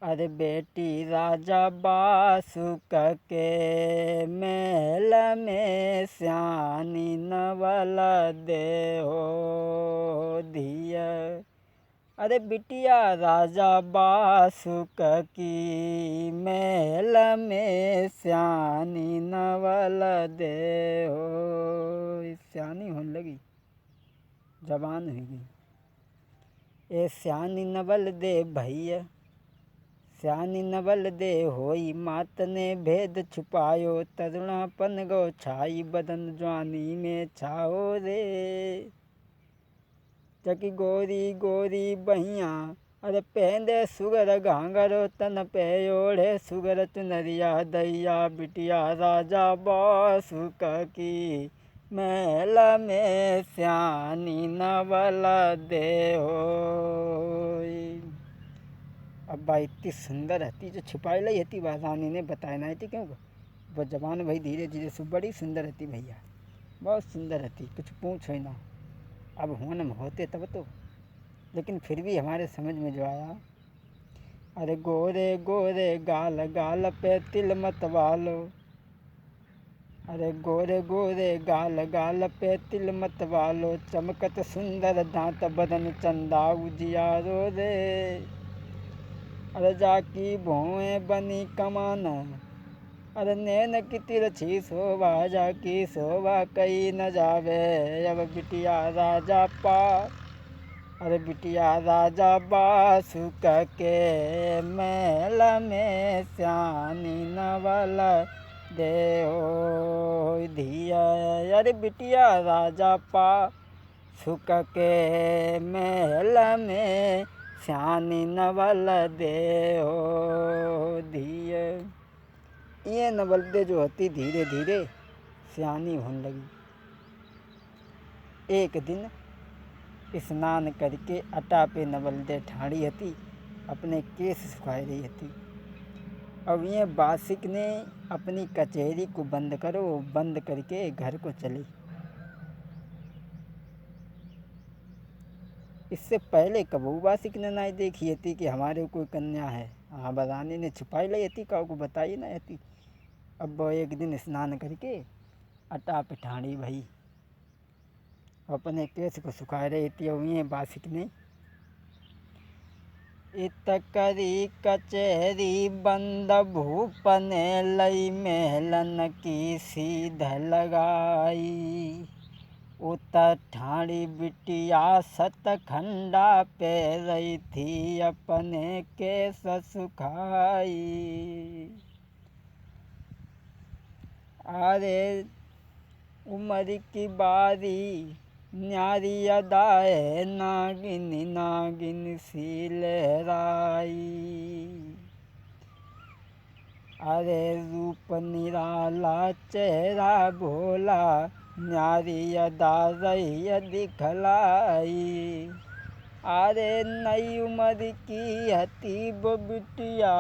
अरे बेटी राजा बासुक के महल में श्यानी नवल दे हो धिया। अरे बिटिया राजा बासुक की महल में श्यानी नवल दे हो। श्यानी होने लगी, जवान हो गई। ए श्यानी नवल दे भैया, श्यानी नवल दे होई मात ने भेद छुपायो। तरुणापन गो छाई बदन ज्वानी में छाओ रे। चकी गोरी गोरी बहिया अरे पहंदे सुगर घांगरो तन पे ओढ़े सुगर चुनरिया दैया। बिटिया राजा बासुक की महल में श्यानी नवल दे हो। अब बा इतनी सुंदर हती जो छुपाई लाई हती, वह रानी ने बताया नहीं थी क्यों। वह जवान भाई धीरे धीरे से बड़ी सुंदर हती भैया, बहुत सुंदर हती, कुछ पूछो ही ना। अब होने में होते तब तो, लेकिन फिर भी हमारे समझ में जो आया। अरे गोरे गोरे गाल गाल पे तिल मत वालो। अरे गोरे गोरे गाल गाल पे तिल मत वालो। चमकत सुंदर दांत बदन चंदा उजियारो रे। अरे जाकी भोए बनी कमान अरे नैन की तिरछी शोभा। जाकी शोभा कई न जावे। अब बिटिया राजा अरे बिटिया राजा बासुक के महल में श्यानी नवल दे हो धिया। अरे बिटिया राजा बासुक के महल में श्यानी नवल दे हो धिया। ये नवल दे जो होती धीरे धीरे श्यानी होने लगी। एक दिन स्नान करके अटा पे नवल दे ठाड़ी हती, अपने केस सुखाई रही हती। अब ये बासिक ने अपनी कचहरी को बंद करके घर को चली। इससे पहले कबू बासिक ने नहीं देखी थी कि हमारे कोई कन्या है। हाँ, रानी ने छुपाई ली थी, काऊ को बताई नहीं थी। अब वो एक दिन स्नान करके अटा पिठाड़ी भई अपने केस को सुखा रही थी। और ये बासिक ने इत करी कचहरी बंद भूपने लई महलन की सीध लगाई। उतर ठाड़ी बिटिया सतखंडा पे रही थी अपने केस सुखाई। अरे उम्र की बारी न्यारी अदाए नागिन नागिन सी लहराई। अरे रूप निराला चेहरा भोला न्यारी अदा रही दिखलाई। अरे नई उम्र की हती वो बिटिया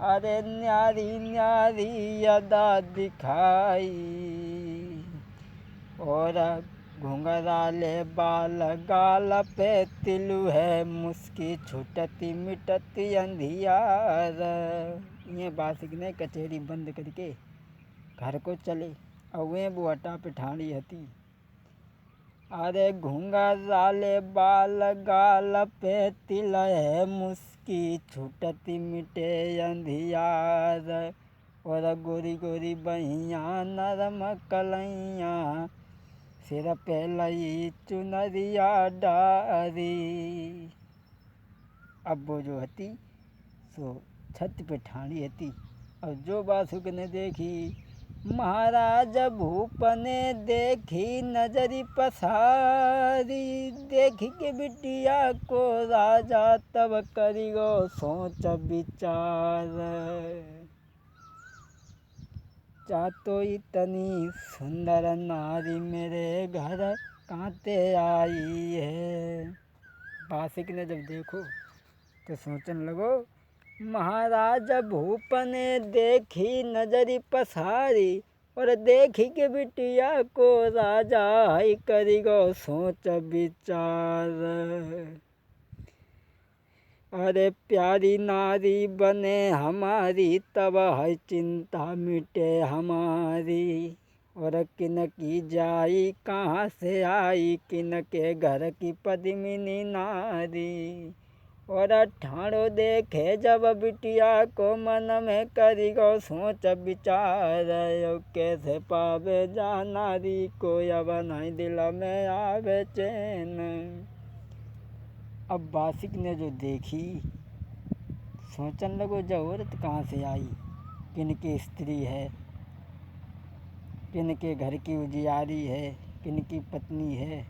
अरे न्यारी न्यारी अदा दिखाई। और घुंघराले बाल गाल पे तिलु है मुस्की छुटती मिटती अंधियार। ये बासिक ने कचहरी बंद करके घर को चले और वे वो अटा पिठाड़ी हती। अरे घुंघराले बाल गाल पे तिल है मुस्की छुटती मिटे अंधियार। और गोरी गोरी बहिया नरम कलैया सिर पे लई चुनरिया डारी। अब वो जो हती सो छत पे ठाड़ी हती। और जो बासुक ने देखी महाराज भूप ने देखी नजरी पसारी। देखी के बिटिया को राजा तब करिगो सोच विचार। चातो इतनी सुंदर नारी मेरे घर कांते आई है। बासिक ने जब देखो तो सोचने लगो महाराज भूप ने देखी नजरी पसारी और देखी के बिटिया को राजा ही करिगो सोच विचार। अरे प्यारी नारी बने हमारी, तब है चिंता मिटे हमारी। और किन की जाई कहाँ से आई, किन के घर की पद्मिनी नारी। और ठाणो देखे जब बिटिया को, मन में करी गो सोच विचार। कैसे पावे जा नारी को, अब नहीं दिल में आवे चैन। अब बासिक ने जो देखी, सोचने लगो जो औरत कहाँ से आई, किन की स्त्री है, किन के घर की उजियारी है, किन की पत्नी है,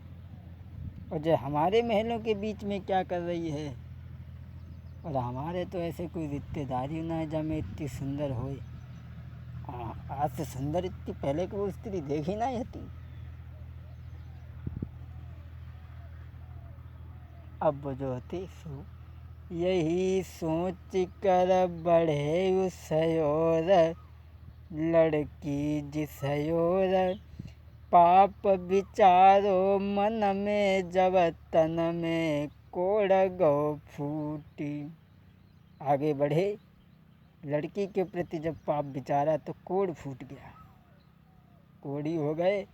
और जो हमारे महलों के बीच में क्या कर रही है। और हमारे तो ऐसे कोई रिश्तेदारी ना है जब मैं इतनी सुंदर होए। आज से सुंदर इतनी पहले की वो स्त्री देखी ना होती। अब वो जो होती सो यही सोच कर बढ़े उस ओर, लड़की जिस ओर। पाप विचारो मन में, जब तन में कोड़ गो फूटी। आगे बढ़े, लड़की के प्रति जब पाप विचारा तो कोड़ फूट गया, कोड़ी हो गए।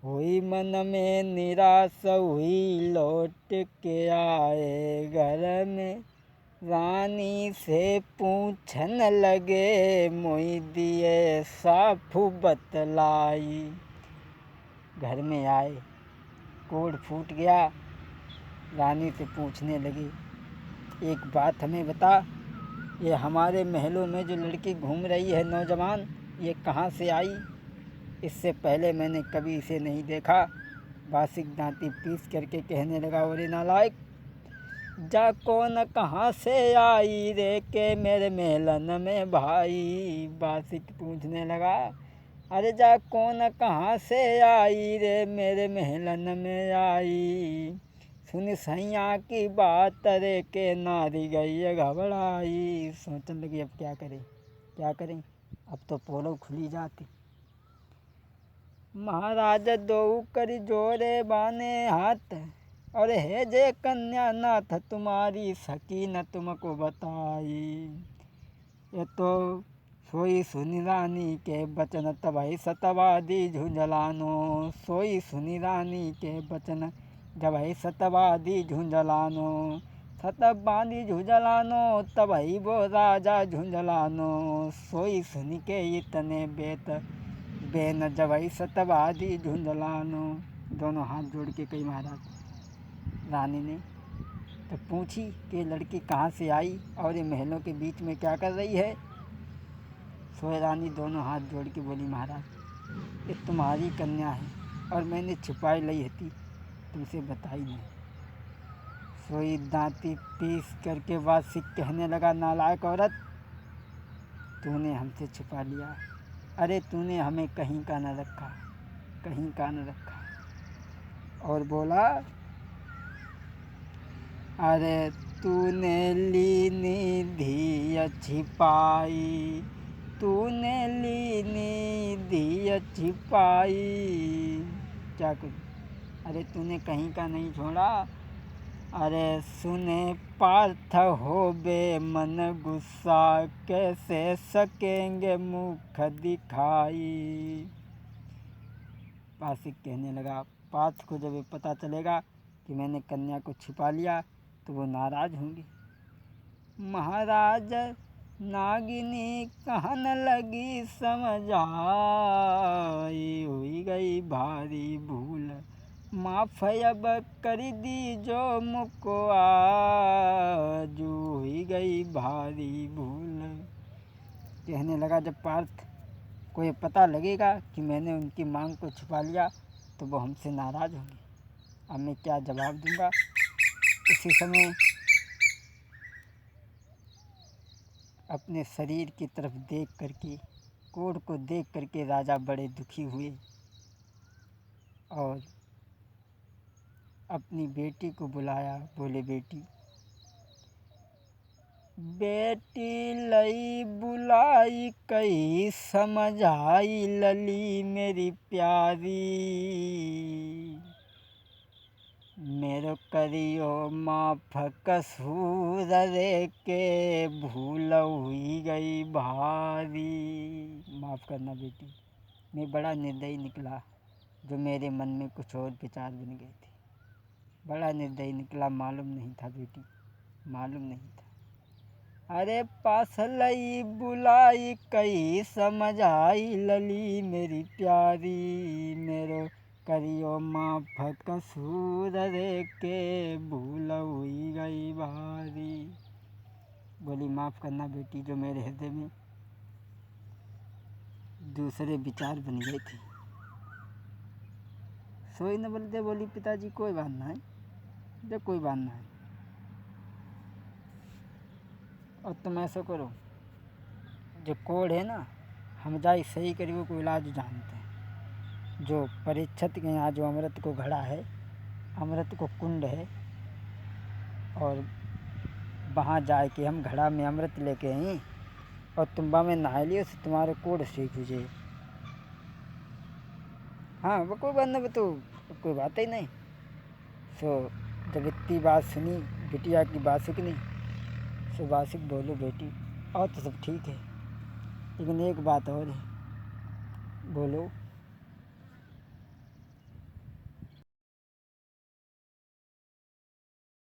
हुई मन में निराश हुई, लौट के आए घर में। रानी से पूछन लगे, मोई दिए साफू बतलाई। घर में आए, कोड फूट गया, रानी से पूछने लगे, एक बात हमें बता, ये हमारे महलों में जो लड़की घूम रही है नौजवान, ये कहाँ से आई? इससे पहले मैंने कभी इसे नहीं देखा। बासिक दांती पीस करके कहने लगा, ओरे नालायक, जा कौन कहाँ से आई रे के मेरे मेलन में भाई। बासिक पूछने लगा, अरे जा कौन कहाँ से आई रे मेरे मेलन में आई। सुन सैया की बात रे के नारी गई घबराई। सोचने लगी अब क्या करें, क्या करें, अब तो पोलो खुली जाती। महाराज दो कर जोरे बाने हाथ, और है जे कन्या नाथ तुम्हारी, सकी न तुमको बताई। ये तो सोई सुनी रानी के बचन, तबाही सतवादी झुंझलानो। सोई सुनी रानी के बचन, जबही सतवादी झुंझलानो। सतब बांधी झुंझलानो, तबही वो राजा झुंझलानो। सोई सुनी के इतने बेत बेन, जबही सतवादी झुंझलानो। दोनों हाथ जोड़ के कही महाराज। रानी ने तो पूछी कि लड़की कहाँ से आई और ये महलों के बीच में क्या कर रही है। सोए रानी दोनों हाथ जोड़ के बोली, महाराज ये तुम्हारी कन्या है और मैंने छिपाई ली थी, तुमसे बताई नहीं। सोई दांती पीस करके वासिक कहने लगा, नालायक औरत, तूने हमसे छिपा लिया। अरे तूने हमें कहीं का न रखा, कहीं का न रखा। और बोला, अरे तूने ली निधि छिपाई, तूने ली निधि छिपाई। क्या करूं, अरे तूने कहीं का नहीं छोड़ा। अरे सुने पार्थ हो बे मन गुस्सा, कैसे सकेंगे मुख दिखाई। बासिक कहने लगा, पार्थ को जब ये पता चलेगा कि मैंने कन्या को छिपा लिया तो वो नाराज होंगे। महाराज नागिनी कहन लगी, समझ आई हुई गई भारी भूल। माफ अब कर दी जो मुझको आज, हुई गई भारी भूल। कहने लगा, जब पार्थ को ये पता लगेगा कि मैंने उनकी मांग को छुपा लिया तो वो हमसे नाराज़ होंगे। अब मैं क्या जवाब दूंगा। उसी समय अपने शरीर की तरफ देख करके, कोढ़ को देख करके राजा बड़े दुखी हुए और अपनी बेटी को बुलाया। बोले, बेटी, बेटी लई बुलाई कही, समझ आई लली मेरी प्यारी। मेरो करियो माफ कसूर रे के भूल हुई गई भारी। माफ़ करना बेटी, मैं बड़ा निर्दयी निकला, जो मेरे मन में कुछ और विचार बन गए थे। बड़ा निर्दयी निकला, मालूम नहीं था बेटी, मालूम नहीं था। अरे पास लई बुलाई कई समझ आई लली मेरी प्यारी। मेरो करियो माफ कसूर रे के भूल हुई गई भारी। बोली माफ़ करना बेटी, जो मेरे हृदय में दूसरे विचार बन गए थे। सोई न बोलते, बोली पिताजी कोई बात ना है, जब कोई बात ना है। और तुम ऐसा करो, जो कोड है ना, हम जाए सही करिए को इलाज जानते हैं। जो परीक्षित के यहाँ जो अमृत को घड़ा है, अमृत को कुंड है, और वहाँ जाए कि हम घड़ा में अमृत लेके आई और तुम्बा में नहा लियो, उससे तुम्हारे कोड ठीक हो जाए। हाँ वो कोई बात ना, तो कोई बात ही नहीं। सो जब इतनी बात सुनी, बिटिया की बात सुनी, सो बासिक बोलो बेटी, और तो सब ठीक है, लेकिन एक बात और है। बोलो।